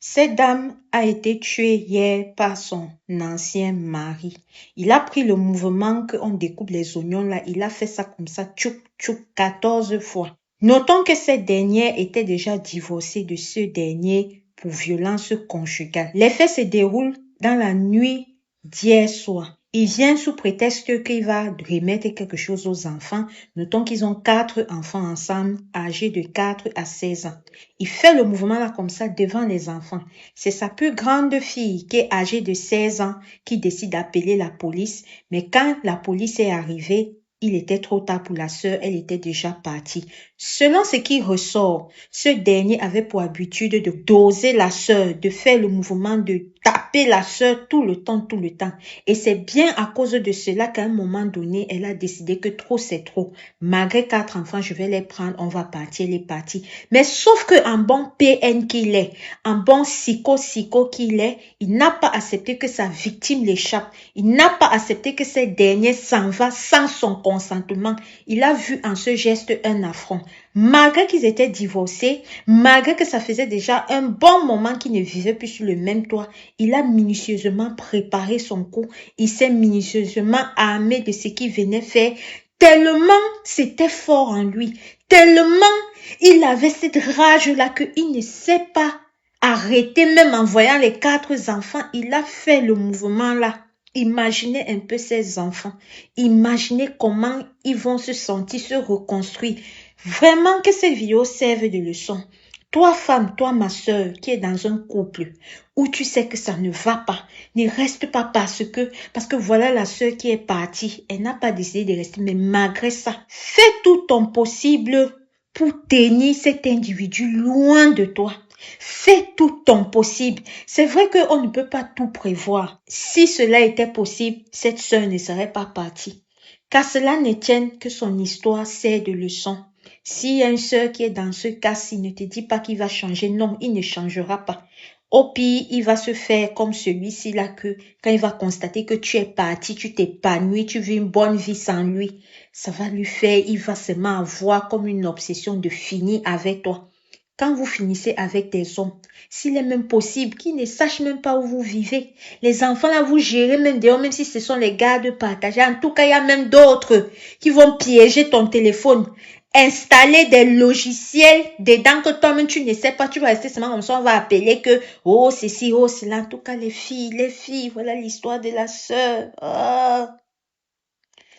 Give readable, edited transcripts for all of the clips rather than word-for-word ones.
Cette dame a été tuée hier par son ancien mari. Il a pris le mouvement qu'on découpe les oignons là. Il a fait ça comme ça, tchouk, tchouk, 14 fois. Notons que cette dernière était déjà divorcée de ce dernier pour violence conjugale. Les faits se déroulent dans la nuit d'hier soir. Il vient sous prétexte qu'il va remettre quelque chose aux enfants. Notons qu'ils ont 4 enfants ensemble, âgés de 4 à 16 ans. Il fait le mouvement là comme ça devant les enfants. C'est sa plus grande fille qui est âgée de 16 ans qui décide d'appeler la police. Mais quand la police est arrivée, il était trop tard pour la sœur, elle était déjà partie. Selon ce qui ressort, ce dernier avait pour habitude de doser la sœur, de faire le mouvement de taper la sœur tout le temps. Et c'est bien à cause de cela qu'à un moment donné, elle a décidé que trop c'est trop. Malgré 4 enfants, je vais les prendre, on va partir, elle est partie. Mais sauf qu'un bon PN qu'il est, un bon psycho qu'il est, il n'a pas accepté que sa victime l'échappe. Il n'a pas accepté que cette dernière s'en va sans son consentement. Il a vu en ce geste un affront. Malgré qu'ils étaient divorcés, malgré que ça faisait déjà un bon moment qu'ils ne vivaient plus sur le même toit, il a minutieusement préparé son coup. Il s'est minutieusement armé de ce qu'il venait faire. Tellement c'était fort en lui. Tellement il avait cette rage-là qu'il ne sait pas arrêter, même en voyant les 4 enfants. Il a fait le mouvement-là. Imaginez un peu ces enfants. Imaginez comment ils vont se sentir, se reconstruire. Vraiment que cette vidéo serve de leçon. Toi, femme, toi, ma soeur, qui est dans un couple où tu sais que ça ne va pas, ne reste pas parce que voilà la soeur qui est partie. Elle n'a pas décidé de rester, mais malgré ça, fais tout ton possible pour tenir cet individu loin de toi. Fais tout ton possible. C'est vrai qu'on ne peut pas tout prévoir. Si cela était possible, cette sœur ne serait pas partie. Qu'à cela ne tienne que son histoire sert de leçon. S'il y a une sœur qui est dans ce cas-ci, ne te dis pas qu'il va changer. Non, il ne changera pas. Au pire, il va se faire comme celui-ci là que quand il va constater que tu es parti, tu t'épanouis, tu vis une bonne vie sans lui, ça va lui faire, il va seulement avoir comme une obsession de finir avec toi. Quand vous finissez avec des hommes, s'il est même possible qu'ils ne sachent même pas où vous vivez, les enfants là, vous gérez même dehors, même si ce sont les gardes partagés. En tout cas, il y a même d'autres qui vont piéger ton téléphone, installer des logiciels dedans que toi-même tu ne sais pas. Tu vas rester seulement comme ça, on va appeler que, oh, ceci, oh, cela. En tout cas, les filles, voilà l'histoire de la sœur. Oh.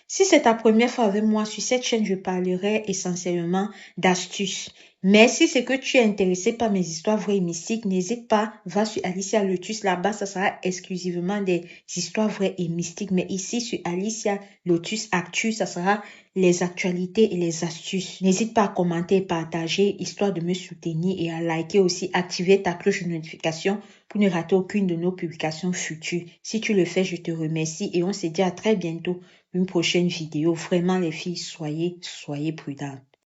Si c'est ta première fois avec moi sur cette chaîne, je parlerai essentiellement d'astuces. Mais si c'est que tu es intéressé par mes histoires vraies et mystiques, n'hésite pas, va sur Alicia Lotus. Là-bas, ça sera exclusivement des histoires vraies et mystiques. Mais ici, sur Alicia Lotus Actu, ça sera les actualités et les astuces. N'hésite pas à commenter et partager, histoire de me soutenir et à liker aussi, activer ta cloche de notification pour ne rater aucune de nos publications futures. Si tu le fais, je te remercie et on se dit à très bientôt. Une prochaine vidéo. Vraiment, les filles, soyez prudentes.